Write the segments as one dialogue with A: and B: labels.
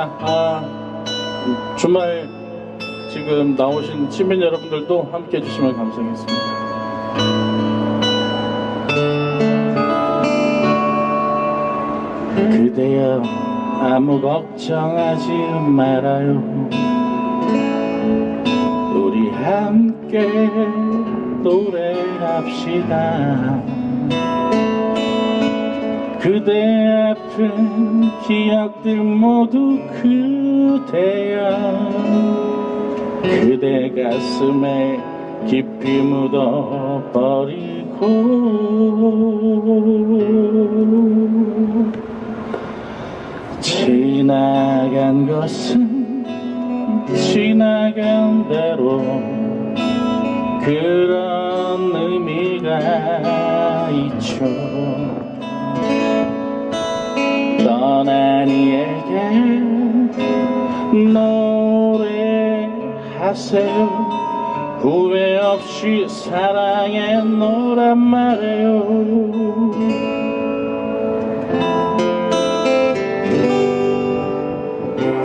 A: 자, 주말 지금 나오신 시민 여러분들도 함께 해주시면 감사하겠습니다. 그대여 아무 걱정하지 말아요. 우리 함께 노래합시다. 그대 아픈 기억들 모두 그대여 그대 가슴에 깊이 묻어버리고 지나간 것은 지나간 대로 그런 의미가 있죠. 떠난 이에게 노래하세요. 후회 없이 사랑해 놓란 말이에요.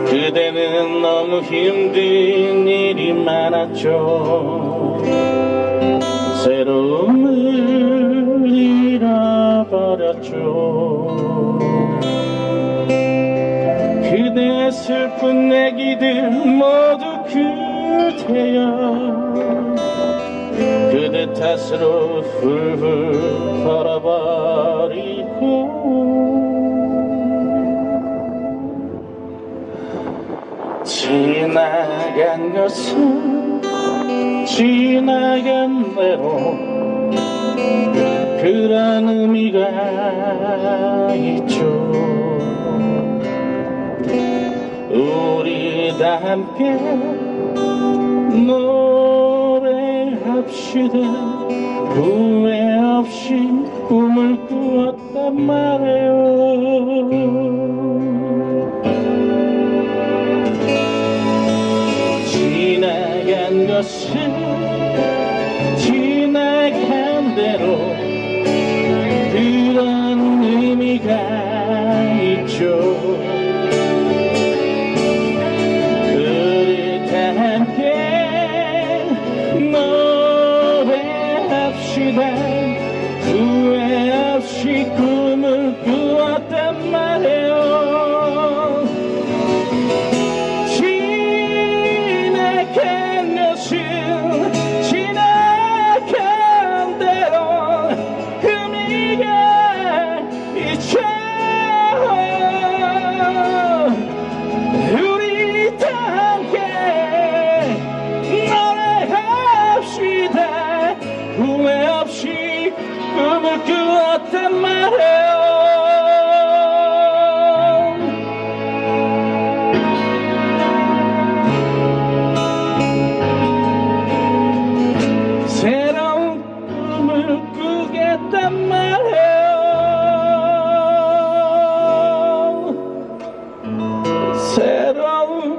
A: 그대는 너무 힘든 일이 많았죠. 새로움을 잃어버렸죠. 그대의 슬픈 얘기들 모두 그대여 그대 탓으로 훌훌 털어버리고 지나간 것은 지나간 대로 그런 의미가 있죠. 우리 다 함께 노래합시다. 후회 없이 꿈을 꾸었단 말이에요. 지나간 것은 지나간 대로 그런 의미가 있죠. 우리 다 함께 노래합시다. 후회 없이 꿈을 꾸었단 말이에요. 후회 없이 꿈을 꾸었단 말이에요. 새로운 꿈을 꾸겠단 말이에요. 새로운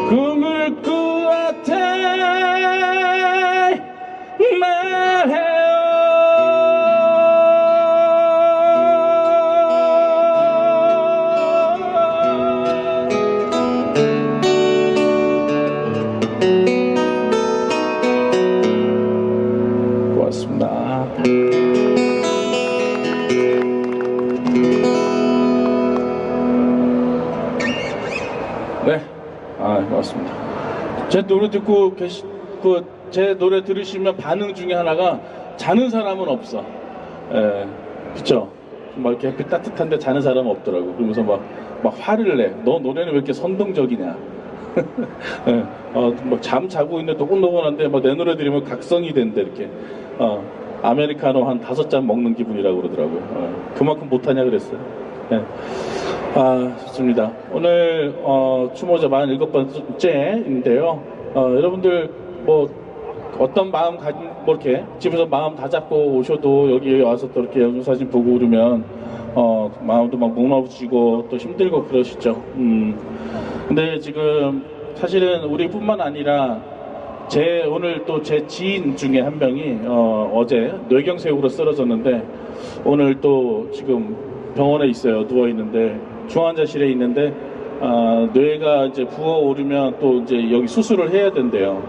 A: 꿈을 꾸었단 말이에요. 고맙습니다. 네, 고맙습니다. 제 노래 듣고 제 노래 들으시면 반응 중에 하나가 자는 사람은 없어. 그쵸? 막 이렇게 햇빛 따뜻한데 자는 사람은 없더라고. 그러면서 막 화를 내. 너 노래는 왜 이렇게 선동적이냐? 뭐 잠 자고 있는데 노곤노곤한데 내 노래 들으면 각성이 된대 이렇게. 아메리카노 한 5잔 먹는 기분이라고 그러더라고요. 그만큼 못하냐 그랬어요. 좋습니다. 오늘 추모제 47번째인데요. 여러분들 어떤 마음 이렇게 집에서 마음 다 잡고 오셔도 여기 와서 또 이렇게 영상사진 보고 그러면 마음도 막 무너지고 또 힘들고 그러시죠. 근데 지금 사실은 우리뿐만 아니라 오늘 또 제 지인 중에 한 명이 어제 뇌경색으로 쓰러졌는데 오늘 또 지금 병원에 있어요. 누워 있는데 중환자실에 있는데 뇌가 이제 부어오르면 또 이제 여기 수술을 해야 된대요.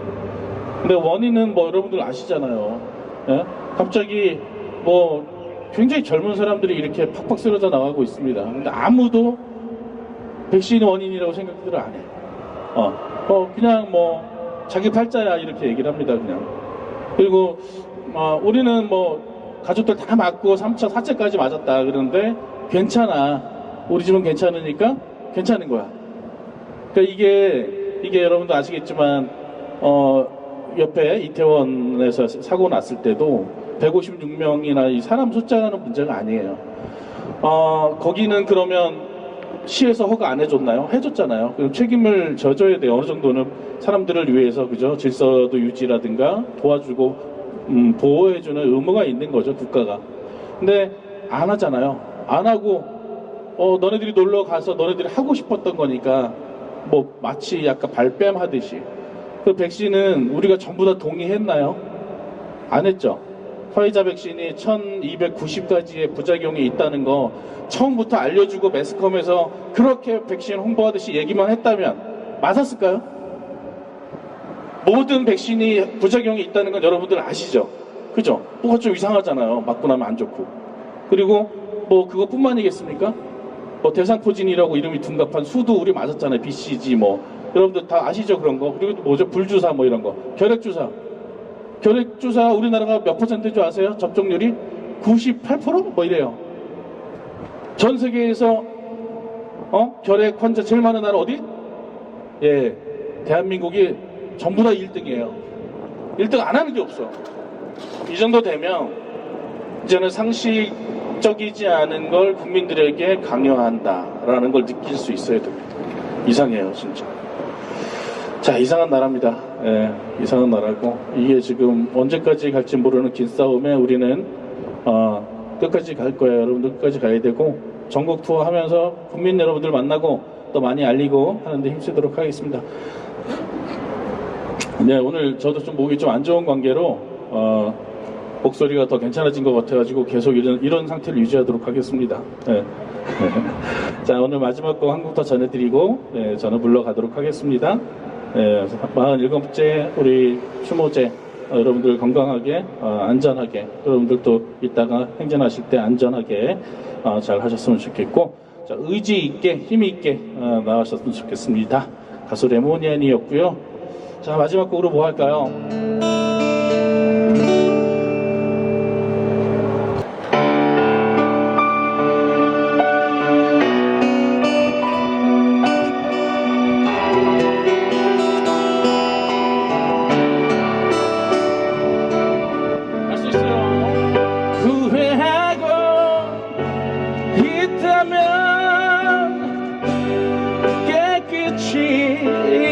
A: 근데 원인은 뭐 여러분들 아시잖아요. 예? 갑자기 뭐 굉장히 젊은 사람들이 이렇게 팍팍 쓰러져 나가고 있습니다. 근데 아무도 백신 원인이라고 생각들을 안 해. 그냥 뭐 자기 팔자야 이렇게 얘기를 합니다. 그냥. 그리고 우리는 뭐 가족들 다 맞고 3차, 4차까지 맞았다 그러는데 괜찮아. 우리 집은 괜찮으니까 괜찮은 거야. 그러니까 이게 여러분도 아시겠지만 옆에 이태원에서 사고 났을 때도 156명이나 이 사람 숫자는 문제가 아니에요. 거기는 그러면 시에서 허가 안 해줬나요? 해줬잖아요. 그럼 책임을 져줘야 돼요. 어느 정도는 사람들을 위해서, 그죠? 질서도 유지라든가 도와주고 보호해주는 의무가 있는 거죠, 국가가. 근데 안 하잖아요. 안 하고 너네들이 놀러 가서 너네들이 하고 싶었던 거니까 뭐 마치 약간 발뺌하듯이. 그 백신은 우리가 전부 다 동의했나요? 안 했죠. 화이자 백신이 1290가지의 부작용이 있다는 거 처음부터 알려주고 매스컴에서 그렇게 백신 홍보하듯이 얘기만 했다면 맞았을까요? 모든 백신이 부작용이 있다는 건 여러분들 아시죠? 그죠? 뭐가 좀 이상하잖아요. 맞고 나면 안 좋고. 그리고 뭐 그것뿐만이겠습니까? 뭐 대상포진이라고 이름이 둔갑한 수도 우리 맞았잖아요. BCG 뭐 여러분들 다 아시죠? 그런 거. 그리고 또 뭐죠? 불주사 뭐 이런 거. 결핵주사. 결핵주사 우리나라가 몇 퍼센트인 줄 아세요? 접종률이 98%? 뭐 이래요. 전 세계에서 결핵 환자 제일 많은 나라 어디? 예, 대한민국이 전부 다 1등이에요. 1등 안 하는 게 없어. 이 정도 되면 이제는 상식적이지 않은 걸 국민들에게 강요한다라는 걸 느낄 수 있어야 됩니다. 이상해요, 진짜. 자, 이상한 나라입니다. 예, 이상한 나라고 이게 지금 언제까지 갈지 모르는 긴 싸움에 우리는 끝까지 갈 거예요. 여러분들 끝까지 가야 되고 전국 투어 하면서 국민 여러분들 만나고 또 많이 알리고 하는데 힘쓰도록 하겠습니다. 네, 오늘 저도 좀 목이 좀 안 좋은 관계로 목소리가 더 괜찮아진 것 같아가지고 계속 이런 상태를 유지하도록 하겠습니다. 네. 자, 오늘 마지막 곡 한 곡 더 전해드리고 네, 저는 물러가도록 하겠습니다. 네, 47번째 우리 추모제 여러분들 건강하게 안전하게 여러분들도 이따가 행진하실 때 안전하게 잘 하셨으면 좋겠고 자, 의지 있게 힘 있게 나가셨으면 좋겠습니다. 가수 레모니안이었고요. 자, 마지막 곡으로 뭐 할까요?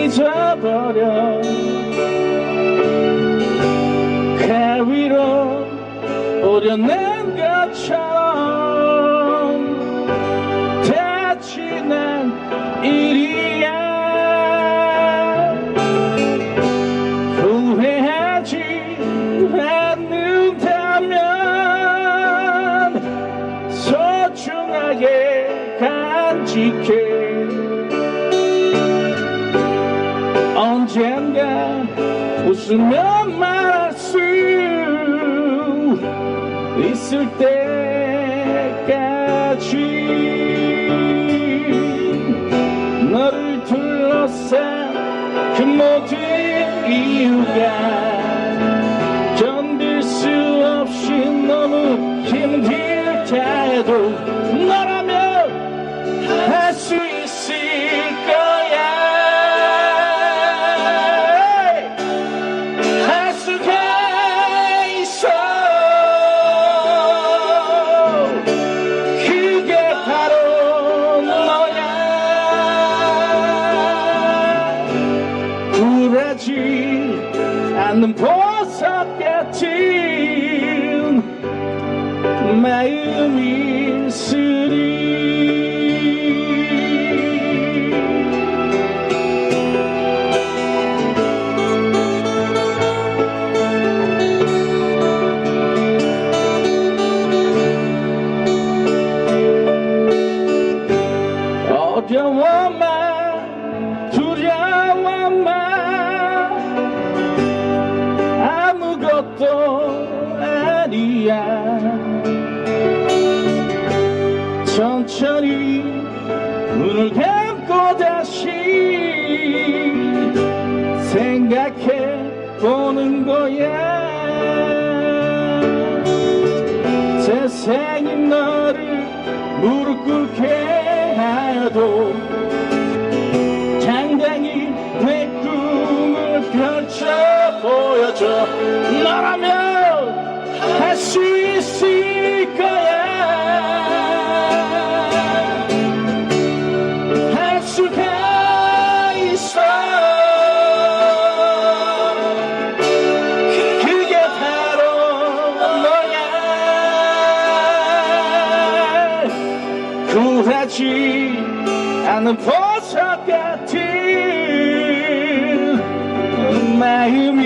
B: 잊어버려 가위로 오려낸 것처럼 다 지난 일이야 후회하지 않는다면 소중하게 간직해 언젠가 웃으며 말할 수 있을 때까지 너를 둘러싼 그 모든 이유가 견딜 수 없이 너무 힘들다 해도 너라면 할 수 있을 거야 않는 보석 같은 마음이 쓰리 어려워만 천천히 눈을 감고 다시 생각해 보는 거야. 세상이 너를 무릎 꿇게 하여도 당당히 내 꿈을 펼쳐 보여줘. 너라면 할 수 있을 거야. 할 수가 있어. 그게 바로 너야. 굴하지 않는 보석 같은 마음이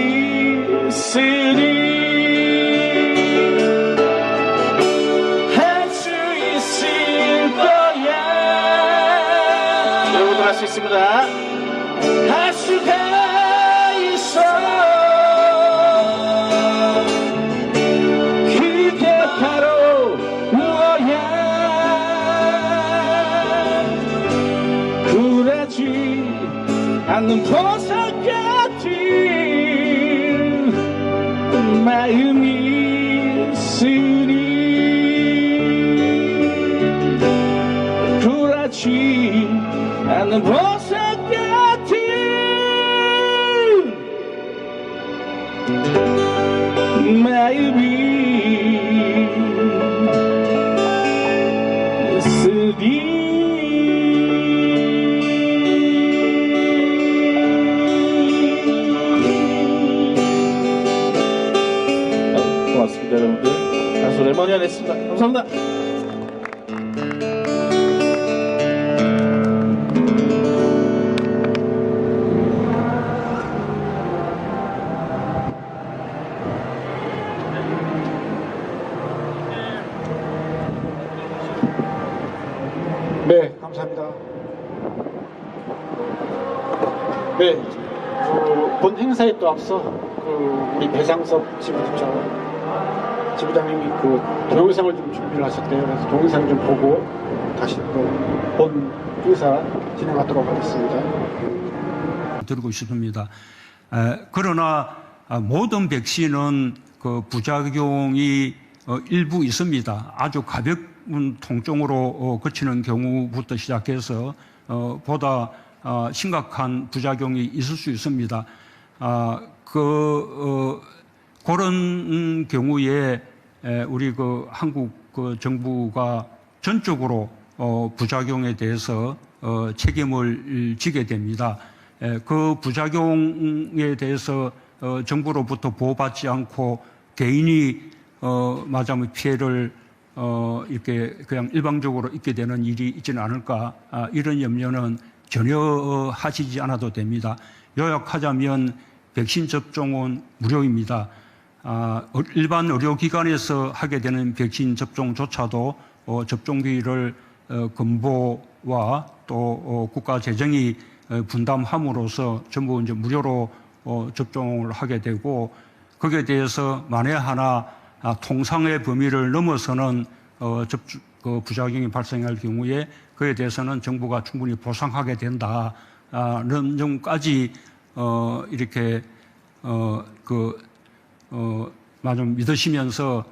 B: 있으니 할 수 있을 거야. 여러분들 할 수 있습니다. 할 수가 있어. 그게 바로 너야. 굴하지 않는 보석 같은 마음이 있으니 굴하지 않는 보석 같은 마음이 있으니. 고맙습니다, 여러분들. 가수 레모니안 했습니다. 감사합니다.
C: 네, 감사합니다. 네, 본 행사에 또 앞서 우리 배장섭 지부장님이 동영상을 좀 준비를 하셨대요. 그래서 동영상 좀 보고 다시 또 본 행사 진행하도록 하겠습니다.
D: 드리고 싶습니다. 그러나 모든 백신은 그 부작용이 일부 있습니다. 아주 가벼운 통증으로 그치는 경우부터 시작해서 보다 심각한 부작용이 있을 수 있습니다. 그런 경우에 우리 한국 정부가 전적으로 부작용에 대해서 책임을 지게 됩니다. 그 부작용에 대해서 정부로부터 보호받지 않고 개인이 맞으면 피해를 이렇게 그냥 일방적으로 입게 되는 일이 있지는 않을까, 이런 염려는 전혀 하시지 않아도 됩니다. 요약하자면 백신 접종은 무료입니다. 일반 의료기관에서 하게 되는 백신 접종조차도 접종비를 건보와 또 국가 재정이 분담함으로써 전부 이제 무료로 접종을 하게 되고, 거기에 대해서 만에 하나 통상의 범위를 넘어서는 부작용이 발생할 경우에 그에 대해서는 정부가 충분히 보상하게 된다는 점까지 이렇게 좀 믿으시면서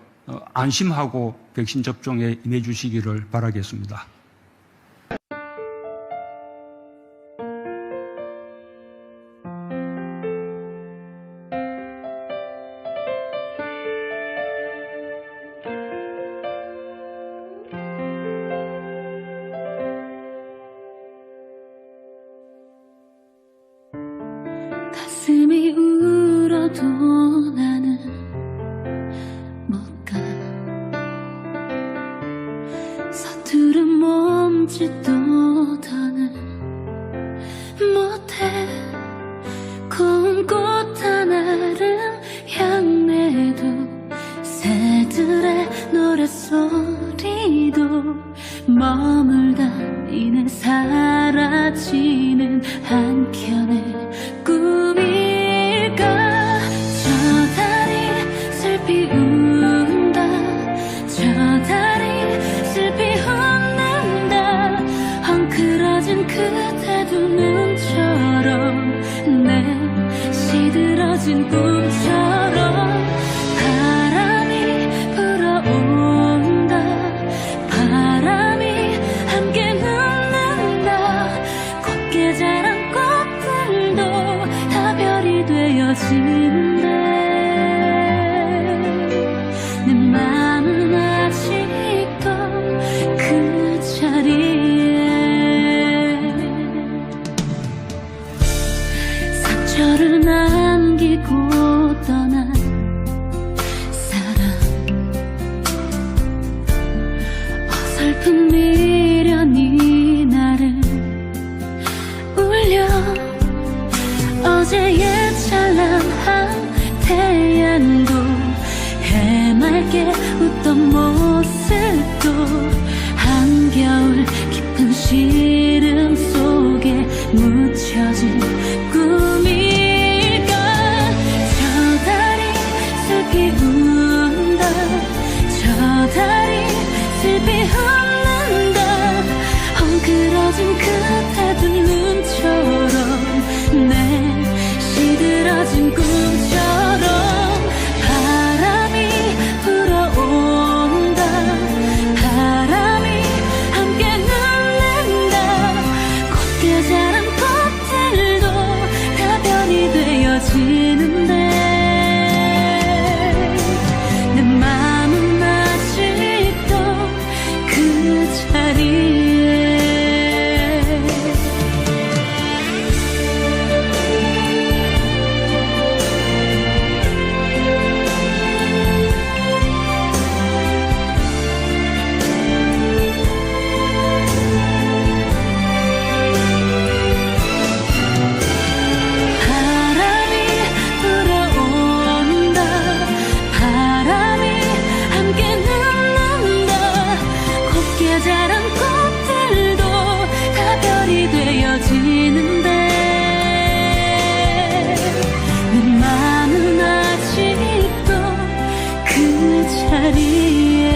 D: 안심하고 백신 접종에 임해 주시기를 바라겠습니다.
E: 가슴이 울어도 나는 못 가. 서투른 몸짓도 더는 못해. 고운 꽃 하나를 향내도 새들의 노랫소리도 머물다 이내 사라지는 한켠의 꿈일까. 저 달이 슬피 운다. 저 달이 슬피 웃는 그대 두 눈처럼 내 시들어진 꿈처럼 바람이 불어온다 바람이 함께 눕는다 곱게 자란 꽃들도 다 별이 되어지는데 내 맘은 아직도 그 자리에 상처를 남기고 떠난 사람 어설픈 미련이 나를 울려 어제의 찬란한 태양도 해맑게 웃던 모습도 한겨울 깊은 시름 속에 묻혀진 꿈일까 저 달이 슬피 운다 저 달이 슬피 웃는다 헝클어진 그대 두 눈처럼 내 시들어진 꿈처럼 바람이 불어온다 바람이 함께 눕는다 곱게 자란 꽃들도 다 별이 되어지는데 내 맘은 아직도 그 자리에 바람이 불어온다 바람이 함께 눕는다 곱게 자란 꽃들도 다 별이 되어지는데 내 맘은 아직도 그 자리에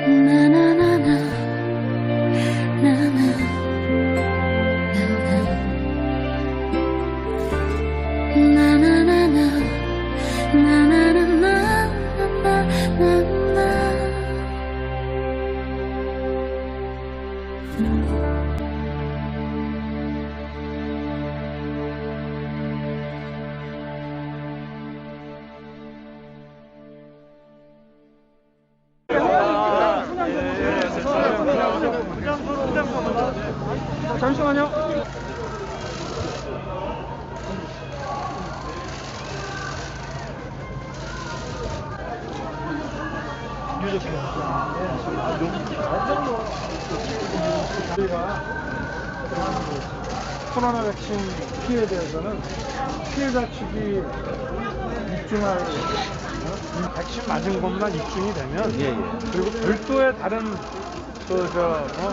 E: 나나나나 나나 나나나나
C: 잠시만요. 저희가 코로나 백신 피해에 대해서는 피해자 측이 입증할 이 백신 맞은 것만 입증이 되면 그리고 별도의 다른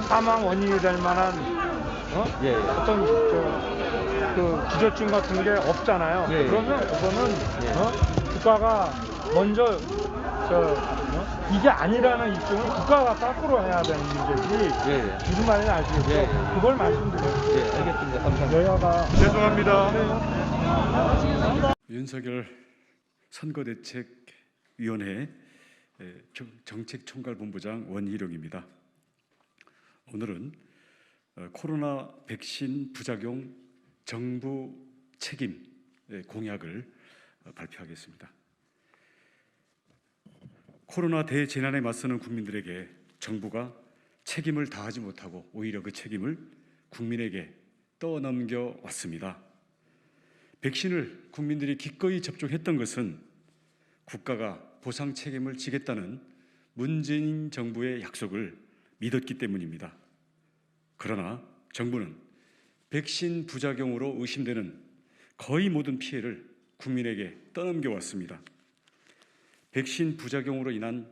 C: 사망 원인이 될 만한 어떤 그 기저증 같은 게 없잖아요. 그러면 그거는 국가가 먼저 이게 아니라는 입증을 국가가 거꾸로 해야 되는 문제지. 무슨 말인지 아시겠죠? 그걸 말씀드려요.
B: 알겠습니다. 감사합니다.
C: 여야가
F: 죄송합니다. 윤석열 선거대책위원회 정책총괄본부장 원희룡입니다. 오늘은 코로나 백신 부작용 정부 책임 공약을 발표하겠습니다. 코로나 대재난에 맞서는 국민들에게 정부가 책임을 다하지 못하고 오히려 그 책임을 국민에게 떠넘겨 왔습니다. 백신을 국민들이 기꺼이 접종했던 것은 국가가 보상 책임을 지겠다는 문재인 정부의 약속을 믿었기 때문입니다. 그러나 정부는 백신 부작용으로 의심되는 거의 모든 피해를 국민에게 떠넘겨 왔습니다. 백신 부작용으로 인한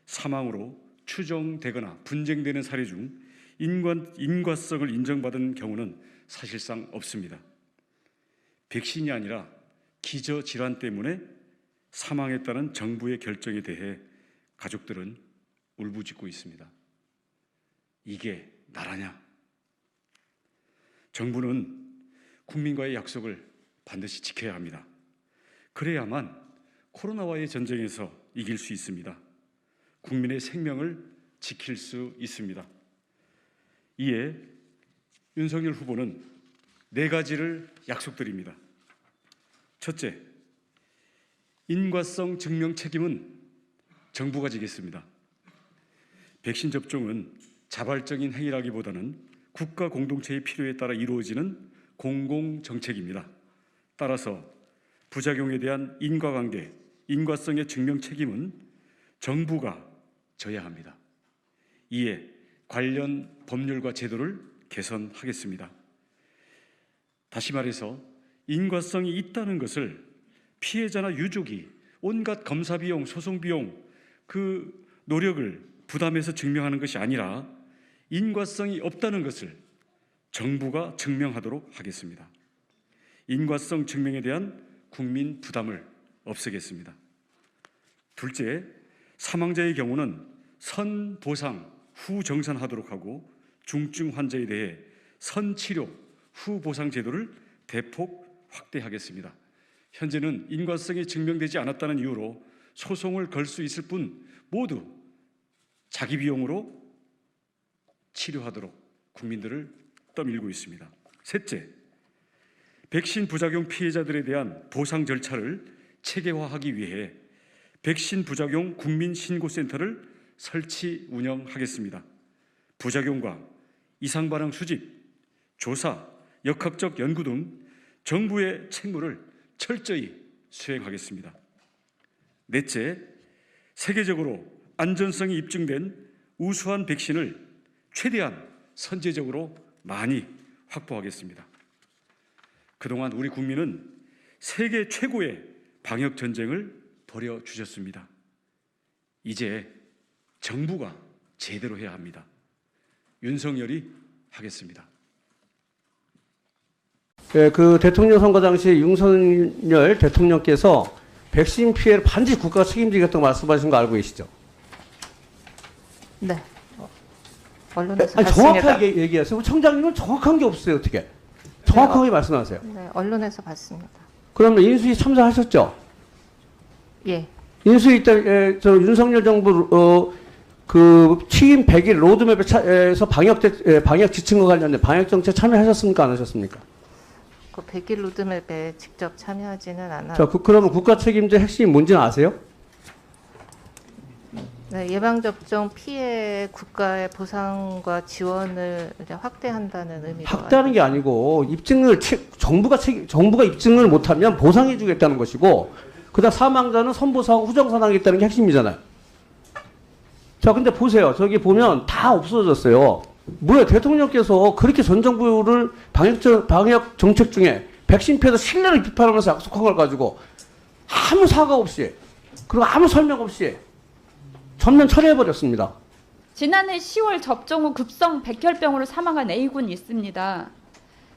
F: 사망으로 추정되거나 분쟁되는 사례 중 인과성을 인정받은 경우는 사실상 없습니다. 백신이 아니라 기저질환 때문에 사망했다는 정부의 결정에 대해 가족들은 울부짖고 있습니다. 이게 나라냐? 정부는 국민과의 약속을 반드시 지켜야 합니다. 그래야만 코로나와의 전쟁에서 이길 수 있습니다. 국민의 생명을 지킬 수 있습니다. 이에 윤석열 후보는 4가지를 약속드립니다. 첫째, 인과성 증명 책임은 정부가 지겠습니다. 백신 접종은 자발적인 행위라기보다는 국가 공동체의 필요에 따라 이루어지는 공공정책입니다. 따라서 부작용에 대한 인과관계, 인과성의 증명 책임은 정부가 져야 합니다. 이에 관련 법률과 제도를 개선하겠습니다. 다시 말해서 인과성이 있다는 것을 피해자나 유족이 온갖 검사 비용, 소송 비용, 그 노력을 부담해서 증명하는 것이 아니라 인과성이 없다는 것을 정부가 증명하도록 하겠습니다. 인과성 증명에 대한 국민 부담을 없애겠습니다. 둘째, 사망자의 경우는 선보상 후 정산하도록 하고 중증 환자에 대해 선치료 후 보상 제도를 대폭 확대하겠습니다. 현재는 인과성이 증명되지 않았다는 이유로 소송을 걸 수 있을 뿐 모두 자기 비용으로 치료하도록 국민들을 떠밀고 있습니다. 셋째, 백신 부작용 피해자들에 대한 보상 절차를 체계화하기 위해 백신 부작용 국민신고센터를 설치 운영하겠습니다. 부작용과 이상 반응 수집, 조사, 역학적 연구 등 정부의 책무를 철저히 수행하겠습니다. 넷째, 세계적으로 안전성이 입증된 우수한 백신을 최대한 선제적으로 많이 확보하겠습니다. 그동안 우리 국민은 세계 최고의 방역 전쟁을 벌여주셨습니다. 이제 정부가 제대로 해야 합니다. 윤석열이 하겠습니다.
B: 예, 그 대통령 선거 당시 윤석열 대통령께서 백신 피해를 반드시 국가가 책임지겠다고 말씀하신 거 알고 계시죠?
G: 네. 언론에서
B: 아니,
G: 봤습니다.
B: 정확하게 얘기하세요. 청장님은 정확한 게 없어요. 어떻게? 정확하게 말씀하세요.
G: 네, 언론에서 봤습니다.
B: 그러면 인수위 참석하셨죠?
G: 예.
B: 인수위 때 저 윤석열 정부 그 취임 100일 로드맵에서 방역 지침과 관련된 방역 정책 참여하셨습니까? 안 하셨습니까?
G: 그 100일 로드맵에 직접 참여하지는 않았.
B: 자, 그러면 국가 책임제 핵심이 뭔지는 아세요?
G: 네, 예방접종 피해 국가의 보상과 지원을 이제 확대한다는 의미로.
B: 확대하는 게 아니고 입증을 정부가 입증을 못하면 보상해주겠다는 것이고, 그다음 사망자는 선보상 후정산하겠다는 게 핵심이잖아요. 자, 근데 보세요. 저기 보면 다 없어졌어요. 뭐야, 대통령께서 그렇게 전 정부를 방역 정책 중에 백신 피해서 신뢰를 비판하면서 약속한 걸 가지고 아무 사과 없이, 그리고 아무 설명 없이 전면 철회해버렸습니다.
H: 지난해 10월 접종 후 급성 백혈병으로 사망한 A군이 있습니다.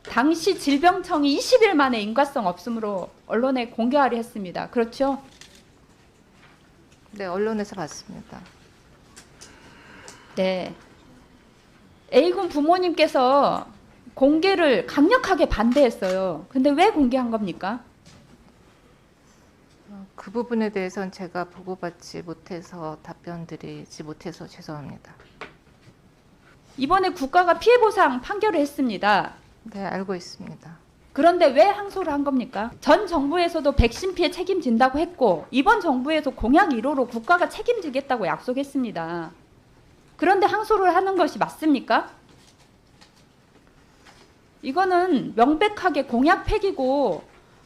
H: 당시 질병청이 20일 만에 인과성 없음으로 언론에 공개하려 했습니다. 그렇죠?
G: 네, 언론에서 봤습니다.
H: 네. A군 부모님께서 공개를 강력하게 반대했어요. 근데 왜 공개한 겁니까?
G: 그 부분에 대해서는 제가 보고받지 못해서 답변드리지 못해서 죄송합니다.
H: 이번에 국가가 피해 보상 판결을 했습니다.
G: 네, 알고 있습니다.
H: 그런데 왜 항소를 한 겁니까? 전 정부에서도 백신 피해 책임진다고 했고 이번 정부에서 공약 1호로 국가가 책임지겠다고 약속했습니다. 그런데 항소를 하는 것이 맞습니까? 이거는 명백하게 공약 폐기고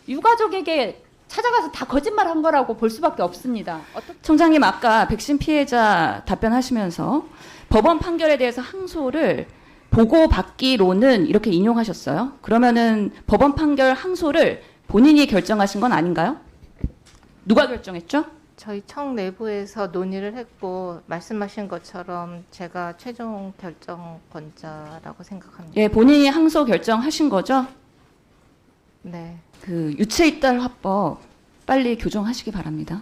H: 유가족에게 찾아가서 다 거짓말한 거라고 볼 수밖에 없습니다.
I: 총장님 아까 백신 피해자 답변하시면서 법원 판결에 대해서 항소를 보고받기로는 이렇게 인용하셨어요. 그러면은 법원 판결 항소를 본인이 결정하신 건 아닌가요? 누가 결정했죠?
G: 저희 청 내부에서 논의를 했고 말씀하신 것처럼 제가 최종 결정권자라고 생각합니다.
I: 예, 본인이 항소 결정하신 거죠?
G: 네.
I: 그 유체이탈 화법 빨리 교정하시기 바랍니다.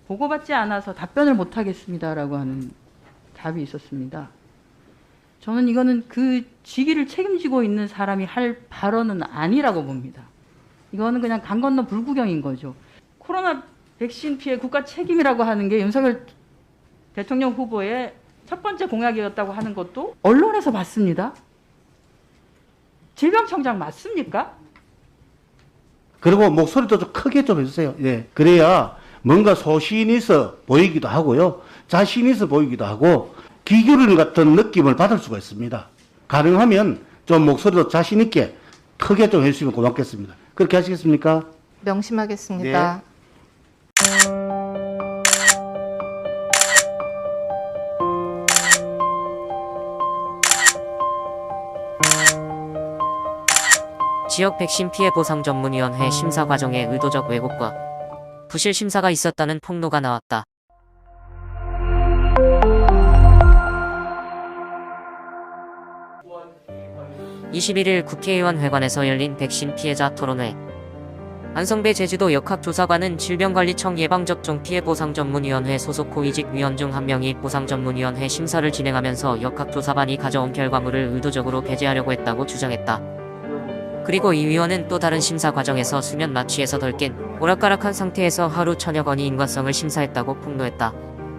J: 보고받지 않아서 답변을 못하겠습니다라고 하는 답이 있었습니다. 저는 이거는 그 직위를 책임지고 있는 사람이 할 발언은 아니라고 봅니다. 이거는 그냥 강 건너 불구경인 거죠. 코로나 백신 피해 국가 책임이라고 하는 게 윤석열 대통령 후보의 첫 번째 공약이었다고 하는 것도 언론에서 봤습니다. 질병청장 맞습니까?
B: 그리고 목소리도 좀 크게 좀 해주세요. 예. 그래야 뭔가 소신이 있어 보이기도 하고요. 자신 있어 보이기도 하고 기교련 같은 느낌을 받을 수가 있습니다. 가능하면 좀 목소리도 자신 있게 크게 좀 해주시면 고맙겠습니다. 그렇게 하시겠습니까?
G: 명심하겠습니다.
K: 지역 백신 피해 보상 전문위원회 심사 과정에 의도적 왜곡과 부실 심사가 있었다는 폭로가 나왔다. 21일 국회의원 회관에서 열린 백신 피해자 토론회. 안성배 제주도 역학조사관은 질병관리청 예방접종 피해보상전문위원회 소속 고위직 위원 중 한 명이 보상전문위원회 심사를 진행하면서 역학조사반이 가져온 결과물을 의도적으로 배제하려고 했다고 주장했다. 그리고 이 위원은 또 다른 심사 과정에서 수면 마취에서 덜 깬 오락가락한 상태에서 하루 천여 건의 인과성을 심사했다고 폭로했다.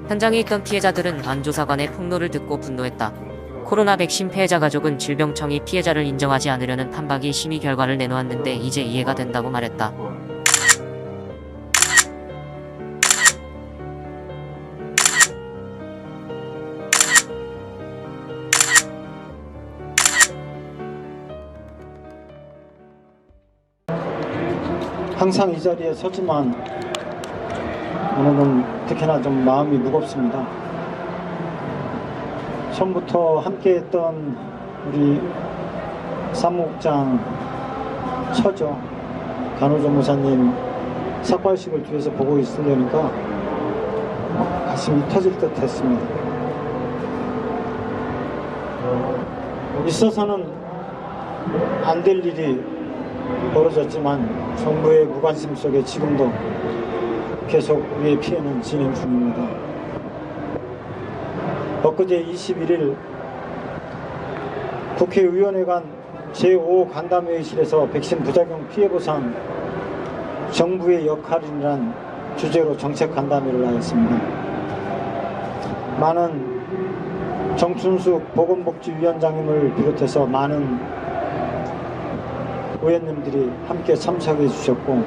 K: 현장에 있던 피해자들은 안 조사관의 폭로를 듣고 분노했다. 코로나 백신 피해자 가족은 질병청이 피해자를 인정하지 않으려는 판박이 심의 결과를 내놓았는데 이제 이해가 된다고 말했다.
L: 항상 이 자리에 서지만 오늘은 특히나 좀 마음이 무겁습니다. 처음부터 함께했던 우리 사무국장 처죠 간호조무사님 삭발식을 뒤에서 보고 있으려니까 가슴이 터질 듯 했습니다. 있어서는 안 될 일이 벌어졌지만 정부의 무관심 속에 지금도 계속 우리의 피해는 진행 중입니다. 엊그제 21일 국회의원회관 제5간담회의실에서 백신 부작용 피해보상 정부의 역할이란 주제로 정책간담회를 하였습니다. 많은 정춘숙 보건복지위원장님을 비롯해서 많은 의원님들이 함께 참석해 주셨고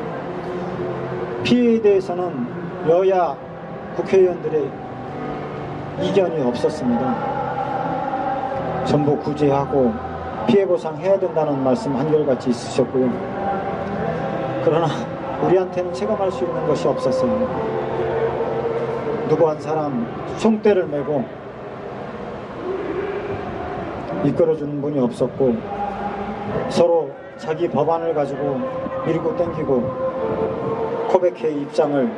L: 피해에 대해서는 여야 국회의원들의 이견이 없었습니다. 전부 구제하고 피해보상해야 된다는 말씀 한결같이 있으셨고요. 그러나 우리한테는 체감할 수 있는 것이 없었어요. 누구 한 사람 총대를 메고 이끌어주는 분이 없었고 서로 자기 법안을 가지고 밀고 땡기고 코백회의 입장을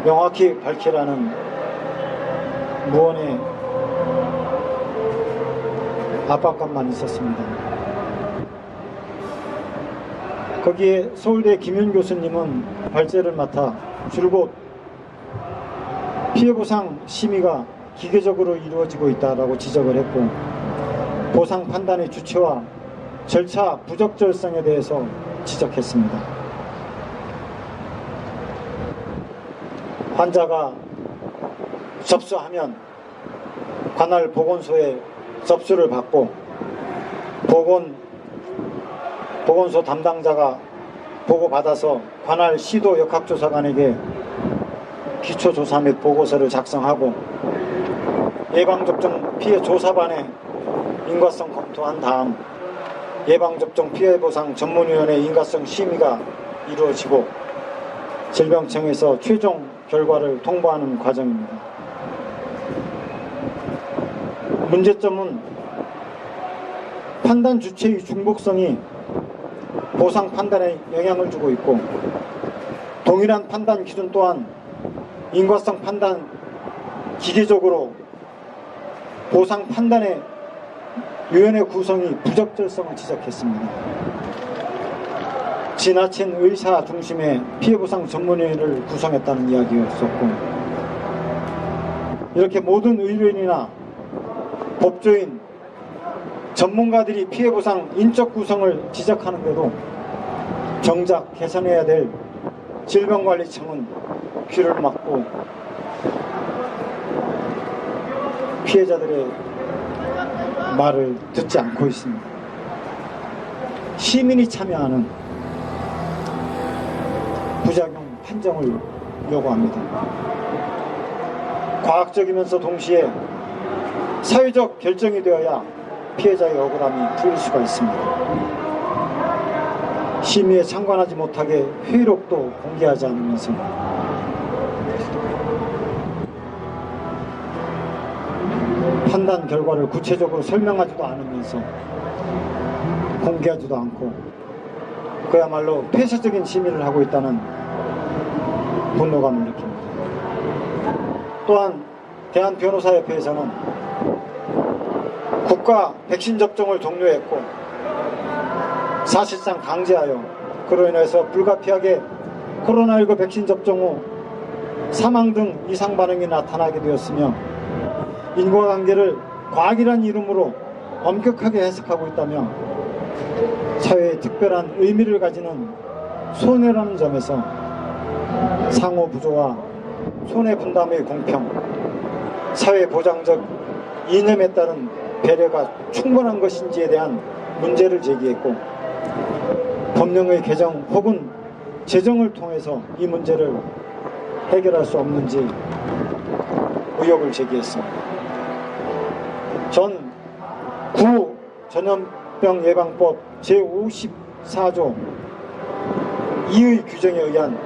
L: 명확히 밝히라는 무언의 압박감만 있었습니다. 거기에 서울대 김윤 교수님은 발제를 맡아 줄곧 피해보상 심의가 기계적으로 이루어지고 있다라고 지적을 했고 보상 판단의 주체와 절차 부적절성에 대해서 지적했습니다. 환자가 접수하면 관할 보건소에 접수를 받고 보건소 담당자가 보고받아서 관할 시도 역학조사관에게 기초조사 및 보고서를 작성하고 예방접종 피해조사반에 인과성 검토한 다음 예방접종 피해보상 전문위원회 인과성 심의가 이루어지고 질병청에서 최종 결과를 통보하는 과정입니다. 문제점은 판단 주체의 중복성이 보상 판단에 영향을 주고 있고 동일한 판단 기준 또한 인과성 판단 기계적으로 보상 판단의 위원회 구성이 부적절성을 지적했습니다. 지나친 의사 중심의 피해보상 전문위를 구성했다는 이야기였었고, 이렇게 모든 의료인이나 법조인, 전문가들이 피해보상 인적 구성을 지적하는데도 정작 개선해야 될 질병관리청은 귀를 막고 피해자들의 말을 듣지 않고 있습니다. 시민이 참여하는 부작용 판정을 요구합니다. 과학적이면서 동시에 사회적 결정이 되어야 피해자의 억울함이 풀릴 수가 있습니다. 심의에 참관하지 못하게 회의록도 공개하지 않으면서 판단 결과를 구체적으로 설명하지도 않으면서 공개하지도 않고 그야말로 폐쇄적인 심의를 하고 있다는 분노감을 느낍니다. 또한 대한변호사협회에서는 국가 백신 접종을 종료했고 사실상 강제하여 그로 인해서 불가피하게 코로나19 백신 접종 후 사망 등 이상 반응이 나타나게 되었으며 인과관계를 과학이란 이름으로 엄격하게 해석하고 있다며 사회에 특별한 의미를 가지는 손해라는 점에서 상호 부조와 손해 분담의 공평, 사회 보장적 이념에 따른 배려가 충분한 것인지에 대한 문제를 제기했고, 법령의 개정 혹은 제정을 통해서 이 문제를 해결할 수 없는지 의혹을 제기했습니다. 전 구 전염병 예방법 제54조 2의 규정에 의한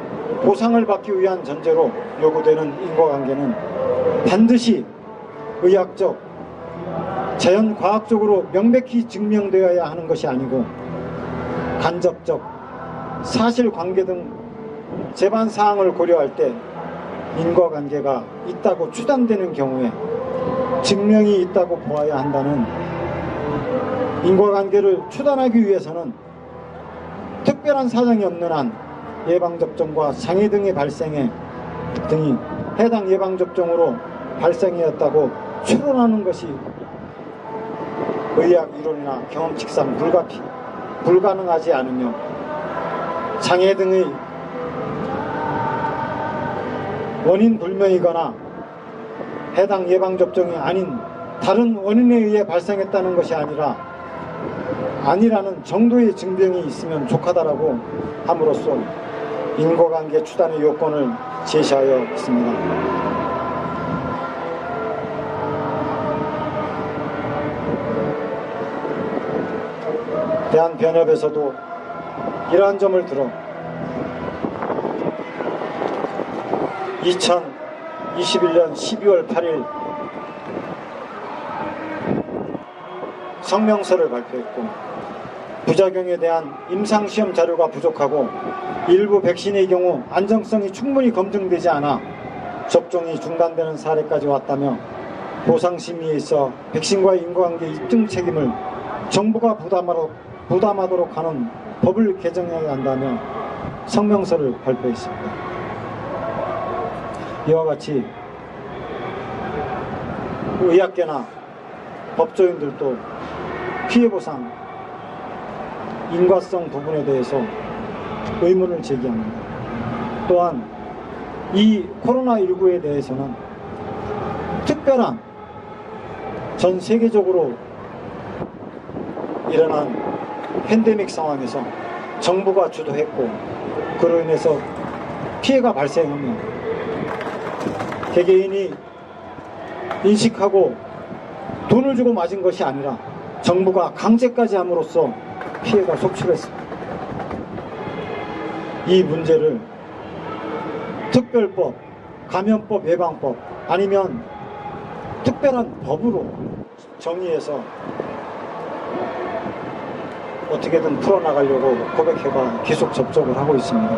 L: 보상을 받기 위한 전제로 요구되는 인과관계는 반드시 의학적, 자연과학적으로 명백히 증명되어야 하는 것이 아니고 간접적, 사실관계 등 재반사항을 고려할 때 인과관계가 있다고 추단되는 경우에 증명이 있다고 보아야 한다는, 인과관계를 추단하기 위해서는 특별한 사정이 없는 한 예방접종과 장애 등의 발생에 등이 해당 예방접종으로 발생하였다고 추론하는 것이 의학 이론이나 경험칙상 불가능하지 않으며 장애 등의 원인 불명이거나 해당 예방접종이 아닌 다른 원인에 의해 발생했다는 것이 아니라는 정도의 증명이 있으면 족하다라고 함으로써 인과관계 추단의 요건을 제시하여 있습니다. 대한변협에서도 이러한 점을 들어 2021년 12월 8일 성명서를 발표했고, 부작용에 대한 임상시험 자료가 부족하고 일부 백신의 경우 안정성이 충분히 검증되지 않아 접종이 중단되는 사례까지 왔다며 보상심의에 있어 백신과의 인과관계 입증 책임을 정부가 부담하도록 하는 법을 개정해야 한다며 성명서를 발표했습니다. 이와 같이 의학계나 법조인들도 피해보상 인과성 부분에 대해서 의문을 제기합니다. 또한 이 코로나19에 대해서는 특별한 전 세계적으로 일어난 팬데믹 상황에서 정부가 주도했고 그로 인해서 피해가 발생하며 개개인이 인식하고 돈을 주고 맞은 것이 아니라 정부가 강제까지 함으로써 피해가 속출했습니다. 이 문제를 특별법, 감염법, 예방법 아니면 특별한 법으로 정의해서 어떻게든 풀어나가려고 고백회가 계속 접촉을 하고 있습니다.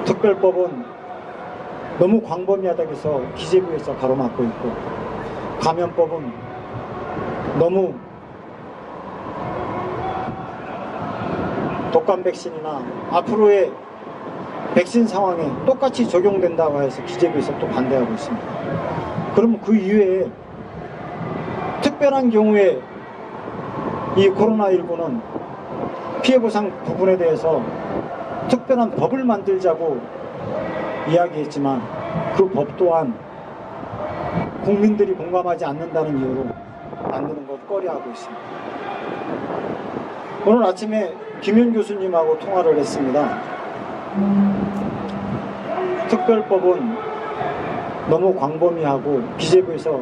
L: 특별법은 너무 광범위하다고 해서 기재부에서 가로막고 있고, 감염법은 너무 독감 백신이나 앞으로의 백신 상황에 똑같이 적용된다고 해서 기재부에서 또 반대하고 있습니다. 그러면 그 이외에 특별한 경우에 이 코로나19는 피해보상 부분에 대해서 특별한 법을 만들자고 이야기했지만 그 법 또한 국민들이 공감하지 않는다는 이유로 만드는 것 꺼려하고 있습니다. 오늘 아침에 김현 교수님하고 통화를 했습니다. 특별법은 너무 광범위하고 기재부에서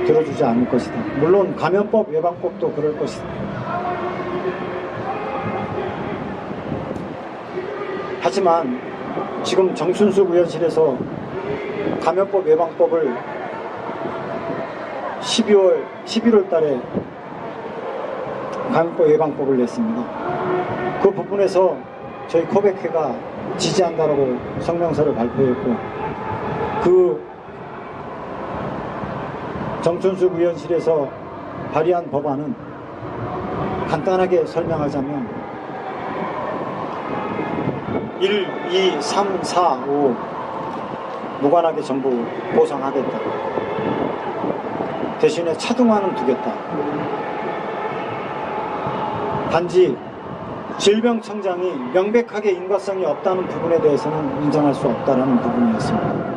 L: 들어주지 않을 것이다. 물론 감염법, 예방법도 그럴 것이다. 하지만 지금 정춘숙 의원실에서 감염법, 예방법을 11월 달에 감염법 예방법을 냈습니다. 그 부분에서 저희 코백회가 지지한다라고 성명서를 발표했고, 그 정춘숙 의원실에서 발의한 법안은 간단하게 설명하자면 1, 2, 3, 4, 5 무관하게 전부 보상하겠다. 대신에 차등화는 두겠다. 단지 질병청장이 명백하게 인과성이 없다는 부분에 대해서는 인정할 수 없다는 부분이었습니다.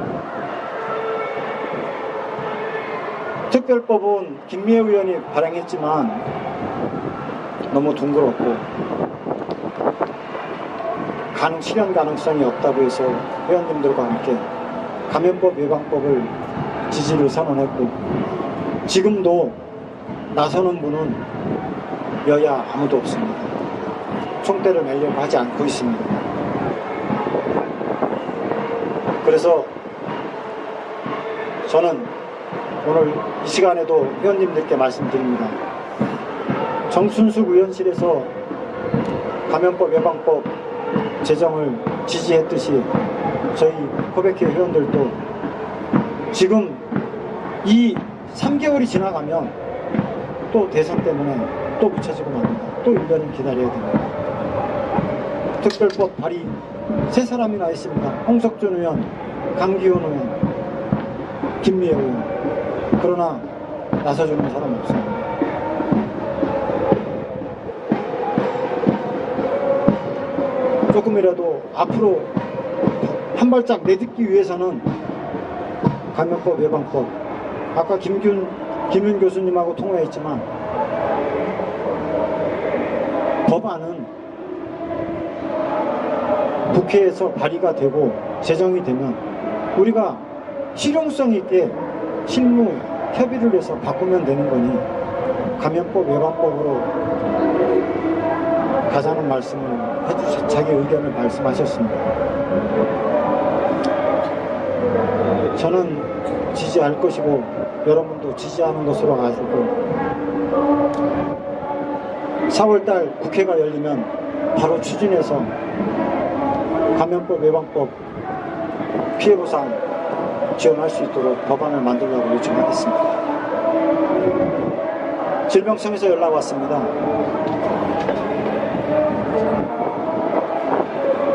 L: 특별법은 김미애 의원이 발행했지만 너무 둥그렇고 실현 가능성이 없다고 해서 회원님들과 함께 감염법 예방법을 지지를 선언했고, 지금도 나서는 분은 여야 아무도 없습니다. 총대를 매려고 하지 않고 있습니다. 그래서 저는 오늘 이 시간에도 회원님들께 말씀드립니다. 정춘숙 의원실에서 감염법 예방법 제정을 지지했듯이 저희 코백회 회원들도 지금 이 3개월이 지나가면 또 대선 때문에 또 묻혀지고 맙니다. 또 1년을 기다려야 됩니다. 특별법 발의 3사람이나 있습니다. 홍석준 의원, 강기훈 의원, 김미애 의원. 그러나 나서주는 사람 없습니다. 조금이라도 앞으로 한 발짝 내딛기 위해서는 감염법 예방법, 아까 김윤 교수님하고 통화했지만 법안은 국회에서 발의가 되고 제정이 되면 우리가 실용성 있게 실무 협의를 해서 바꾸면 되는 거니 감염법 예방법으로 가자는 말씀을 해주셔서 자기 의견을 말씀하셨습니다. 저는 지지할 것이고 여러분도 지지하는 것으로 가지고 4월달 국회가 열리면 바로 추진해서 감염법 예방법 피해보상 지원할 수 있도록 법안을 만들려고 요청하겠습니다. 질병청에서 연락 왔습니다.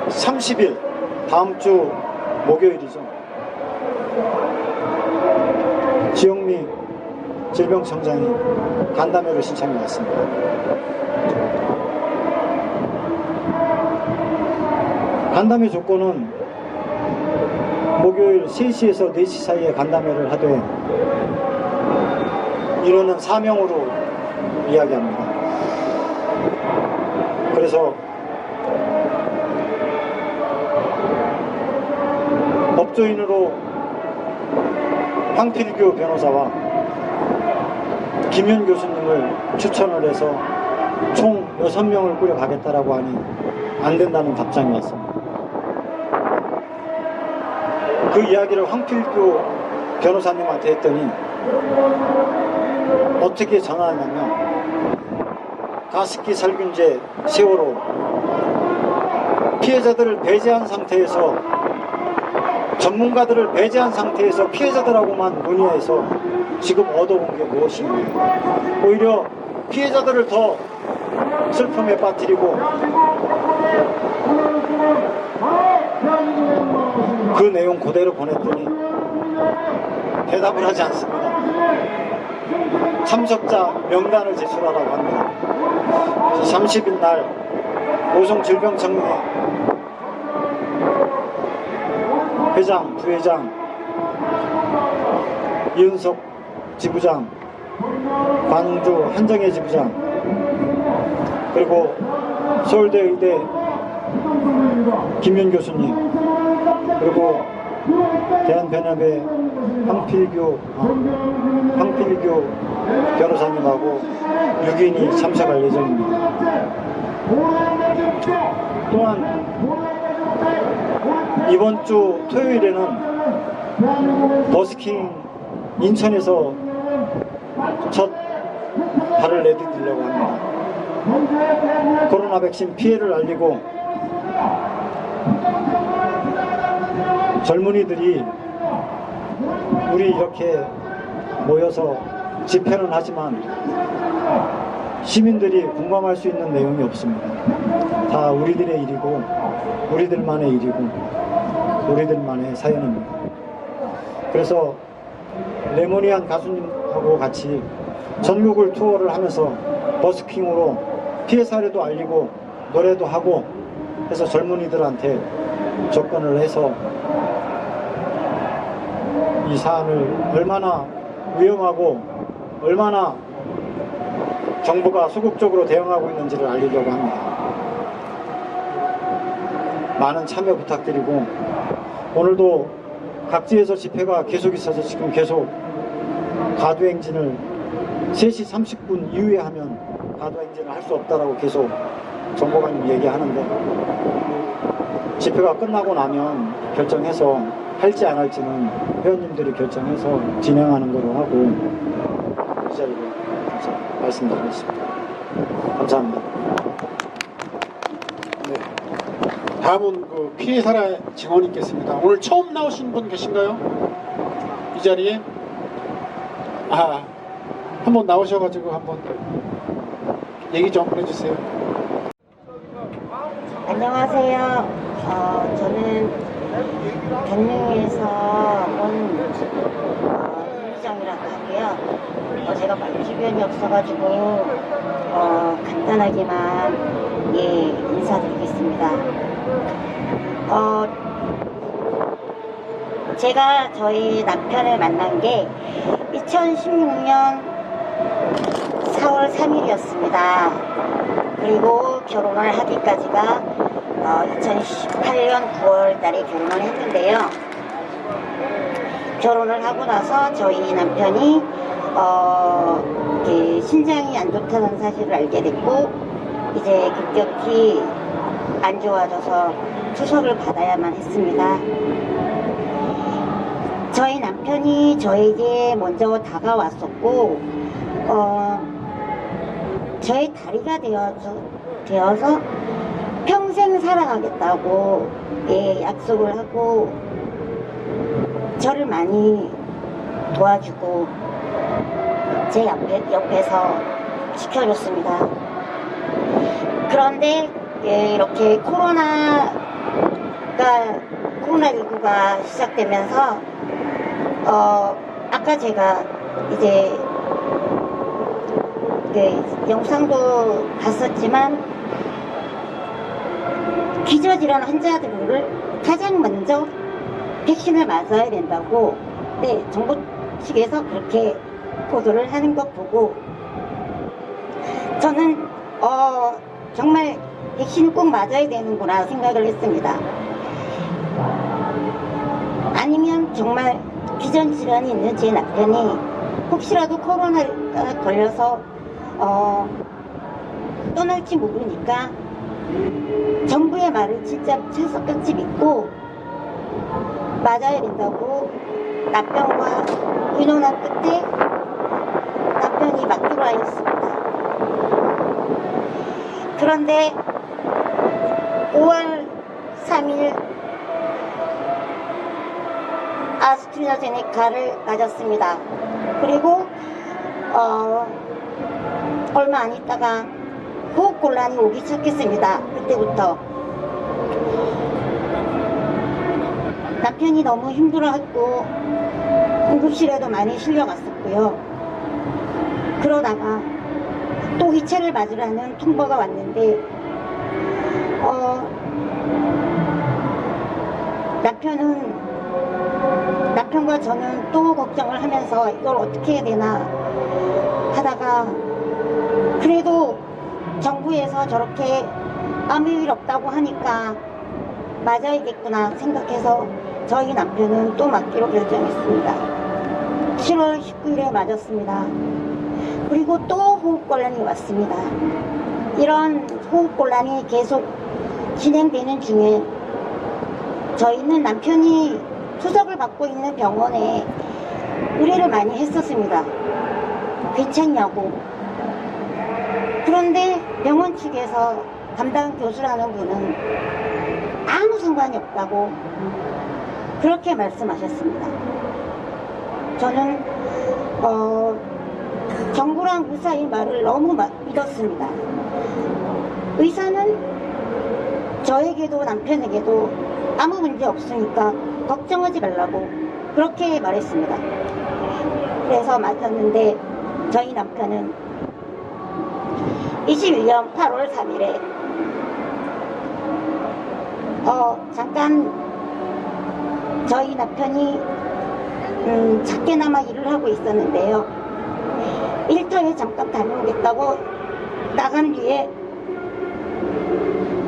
L: 30일 다음 주 목요일이죠. 지영미 질병청장이 간담회를 신청해 왔습니다. 간담회 조건은 목요일 3시에서 4시 사이에 간담회를 하되 인원은 4명으로 이야기합니다. 그래서 법조인으로 황필규 변호사와 김현 교수님을 추천을 해서 총 6명을 꾸려가겠다라고 하니 안 된다는 답장이 왔습니다. 그 이야기를 황필규 변호사님한테 했더니 어떻게 전화하냐면 가습기 살균제 세월호 피해자들을 배제한 상태에서 전문가들을 배제한 상태에서 피해자들하고만 논의해서 지금 얻어본 게 무엇인가. 오히려 피해자들을 더 슬픔에 빠뜨리고 그 내용 그대로 보냈더니 대답을 하지 않습니다. 참석자 명단을 제출하라고 합니다. 그래서 30일 날 오송질병청회 회장, 부회장, 이은석 지부장, 광주 한정혜 지부장, 그리고 서울대 의대 김윤 교수님, 그리고 대한변협의 황필규 변호사님하고 6인이 참석할 예정입니다. 또한 이번 주 토요일에는 버스킹 인천에서 첫 발을 내디디려고 합니다. 코로나 백신 피해를 알리고 젊은이들이 우리 이렇게 모여서 집회는 하지만 시민들이 공감할 수 있는 내용이 없습니다. 다 우리들의 일이고 우리들만의 일이고 우리들만의 사연입니다. 그래서 레모니안 가수님하고 같이 전국을 투어를 하면서 버스킹으로 피해 사례도 알리고 노래도 하고 해서 젊은이들한테 접근을 해서 이 사안을 얼마나 위험하고 얼마나 정부가 소극적으로 대응하고 있는지를 알리려고 합니다. 많은 참여 부탁드리고 오늘도 각지에서 집회가 계속 있어서 지금 계속 가두행진을 3시 30분 이후에 하면 가두행진을 할 수 없다라고 계속 정보관님 얘기하는데 집회가 끝나고 나면 결정해서 할지 안 할지는 회원님들이 결정해서 진행하는 거로 하고 이 자리로 말씀드리겠습니다. 감사합니다.
M: 네. 다음은 그 피해 사례 증언이 있겠습니다. 오늘 처음 나오신 분 계신가요? 이 자리에? 한번 나오셔가지고 한번 얘기 좀 해주세요.
N: 안녕하세요. 저는 강릉에서 온 임희정이라고 하고요. 제가 말주변이 없어가지고 간단하게만 인사드리겠습니다. 제가 저희 남편을 만난 게 2016년 4월 3일이었습니다. 그리고 결혼을 하기까지가 2018년 9월 달에 결혼을 했는데요. 결혼을 하고 나서 저희 남편이 신장이 안 좋다는 사실을 알게 됐고 이제 급격히 안 좋아져서 투석을 받아야만 했습니다. 저희 남편이 저에게 먼저 다가왔었고 저의 다리가 되어서 평생 살아가겠다고 약속을 하고 저를 많이 도와주고 제 옆에서 지켜줬습니다. 그런데 이렇게 코로나19가 시작되면서 아까 제가 이제 영상도 봤었지만 기저질환 환자들을 가장 먼저 백신을 맞아야 된다고 정부 측에서 그렇게 보도를 하는 것 보고 저는 정말 백신을 꼭 맞아야 되는구나 생각을 했습니다. 아니면 정말 기전질환이 있는 제 남편이 혹시라도 코로나에 걸려서 떠날지 모르니까 정부의 말을 진짜 철석같이 믿고 맞아야 된다고 남편과 의논한 끝에 남편이 맞기로 하였습니다. 그런데 5월 3일 아스트라제네카를 맞았습니다. 그리고 얼마 안 있다가 호흡곤란이 오기 시작했습니다. 그때부터 남편이 너무 힘들어했고 응급실에도 많이 실려갔었고요. 그러다가 또 이체를 맞으라는 통보가 왔는데 남편과 저는 또 걱정을 하면서 이걸 어떻게 해야 되나 하다가 그래도 정부에서 저렇게 아무 일 없다고 하니까 맞아야겠구나 생각해서 저희 남편은 또 맞기로 결정했습니다. 7월 19일에 맞았습니다. 그리고 또 호흡곤란이 왔습니다. 이런 호흡곤란이 계속 진행되는 중에 저희는 남편이 투석을 받고 있는 병원에 의뢰를 많이 했었습니다. 괜찮냐고. 그런데 병원 측에서 담당 교수라는 분은 아무 상관이 없다고 그렇게 말씀하셨습니다. 저는 정부랑 의사의 말을 너무 믿었습니다. 의사는 저에게도 남편에게도 아무 문제 없으니까 걱정하지 말라고 그렇게 말했습니다. 그래서 맞았는데 저희 남편은 21년 8월 3일에 잠깐 저희 남편이 작게나마 일을 하고 있었는데요. 일터에 잠깐 다녀오겠다고 나간 뒤에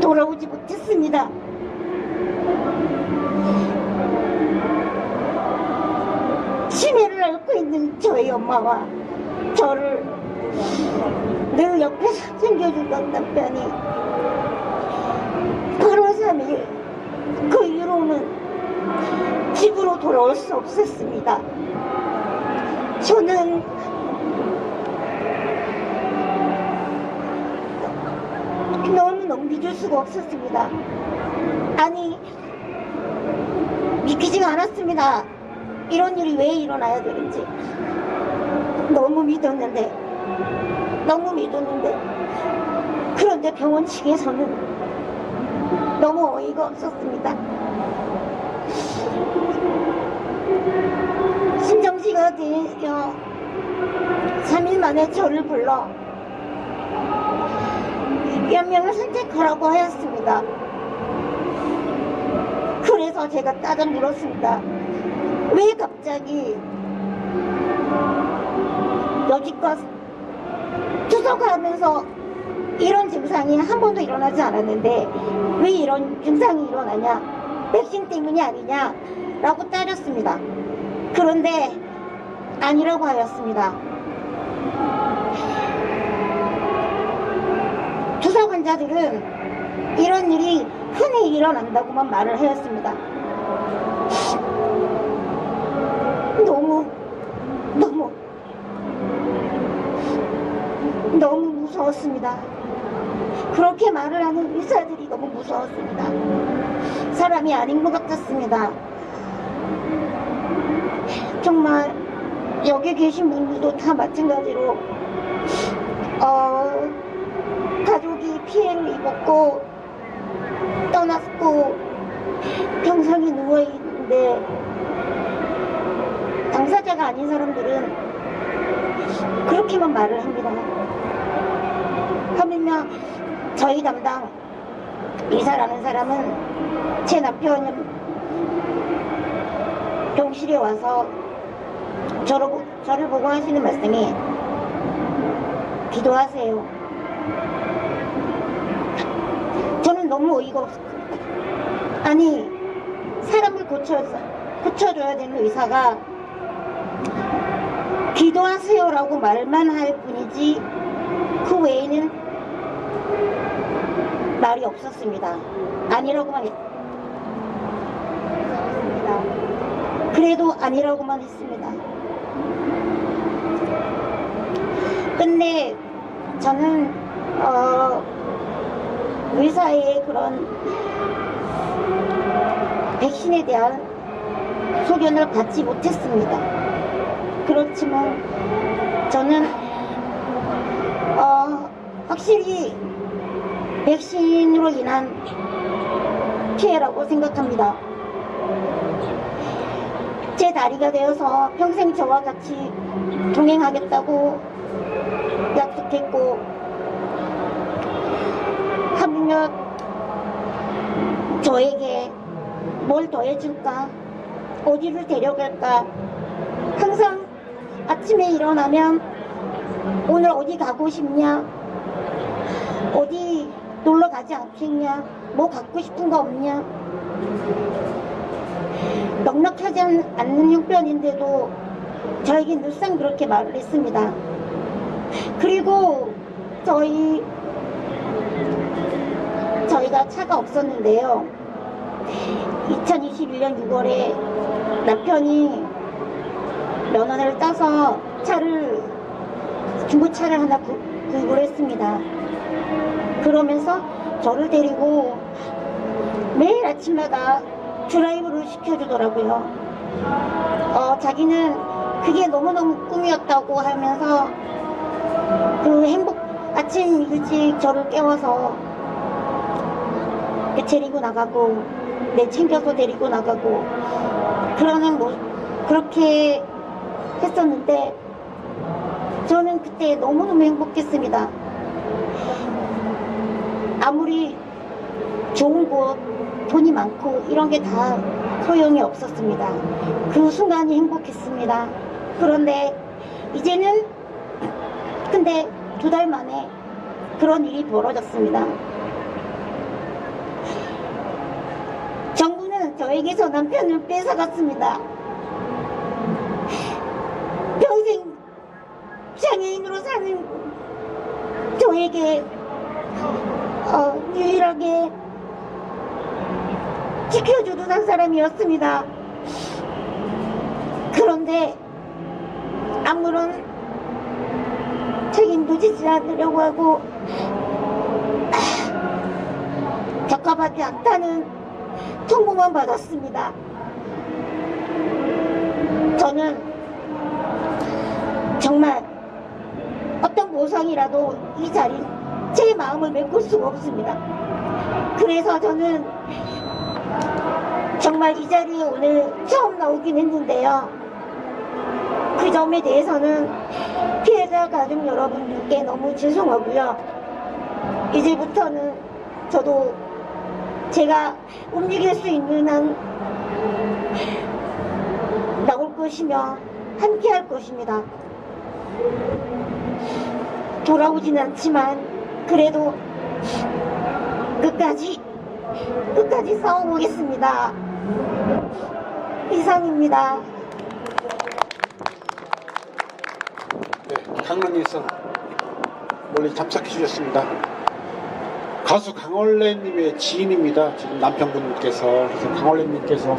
N: 돌아오지 못했습니다. 치매를 앓고 있는 저희 엄마와 저를 늘 옆에서 챙겨주던 남편이 8월 3일 그 이후로는 집으로 돌아올 수 없었습니다. 저는 너무너무 믿을 수가 없었습니다. 아니, 믿기지가 않았습니다. 이런 일이 왜 일어나야 되는지. 너무 믿었는데 그런데 병원 측에서는 너무 어이가 없었습니다. 심정지가 되어 3일 만에 저를 불러 몇 명을 선택하라고 하였습니다. 그래서 제가 따져 물었습니다. 왜 갑자기 여기껏 투석하면서 이런 증상이 한 번도 일어나지 않았는데 왜 이런 증상이 일어나냐, 백신 때문이 아니냐 라고 따졌습니다. 그런데 아니라고 하였습니다. 투석 환자들은 이런 일이 흔히 일어난다고만 말을 하였습니다. 너무 무서웠습니다. 그렇게 말을 하는 의사들이 너무 무서웠습니다. 사람이 아닌 것 같았습니다. 정말 여기 계신 분들도 다 마찬가지로 가족이 피해를 입었고 떠났고 병상에 누워있는데 당사자가 아닌 사람들은 그렇게만 말을 합니다. 하물며 저희 담당 의사라는 사람은 제 남편은 병실에 와서 저를 보고 하시는 말씀이 기도하세요. 저는 너무 어이가 없어요. 아니, 사람을 고쳐줘야 되는 의사가 기도하세요라고 말만 할 뿐이지 그 외에는 말이 없었습니다. 아니라고만 했습니다. 그래도 아니라고만 했습니다. 근데 저는 의사의 그런 백신에 대한 소견을 받지 못했습니다. 그렇지만 저는 확실히 백신으로 인한 피해라고 생각합니다. 제 다리가 되어서 평생 저와 같이 동행하겠다고 약속했고, 하물며 저에게 뭘 더해줄까, 어디를 데려갈까, 항상 아침에 일어나면 오늘 어디 가고 싶냐, 어디 놀러 가지 않겠냐, 뭐 갖고 싶은 거 없냐, 넉넉하지 않는 형편인데도 저에게 늘상 그렇게 말을 했습니다. 그리고 저희가 차가 없었는데요. 2021년 6월에 남편이 면허를 따서 중고차를 하나 구입을 했습니다. 그러면서 저를 데리고 매일 아침마다 드라이브를 시켜주더라고요. 자기는 그게 너무너무 꿈이었다고 하면서 아침 일찍 저를 깨워서 데리고 나가고, 챙겨서 데리고 나가고, 그렇게 했었는데, 저는 그때 너무너무 행복했습니다. 아무리 좋은 곳, 돈이 많고 이런 게 다 소용이 없었습니다. 그 순간이 행복했습니다. 그런데 이제는 근데 2달 만에 그런 일이 벌어졌습니다. 정부는 저에게서 남편을 뺏어갔습니다. 평생 장애인으로 사는 저에게 유일하게 지켜주던 한 사람이었습니다. 그런데 아무런 책임도 지지 않으려고 하고 적합하지 않다는 통보만 받았습니다. 저는 정말 어떤 보상이라도 이 자리 제 마음을 메꿀 수가 없습니다. 그래서 저는 정말 이 자리에 오늘 처음 나오긴 했는데요. 그 점에 대해서는 피해자 가족 여러분들께 너무 죄송하고요. 이제부터는 저도 제가 움직일 수 있는 한 나올 것이며 함께 할 것입니다. 돌아오진 않지만 그래도 끝까지 싸워보겠습니다. 이상입니다.
M: 네, 강릉에서 멀리 참석해 주셨습니다. 가수 강원래님의 지인입니다. 지금 남편분께서, 그래서 강원래님께서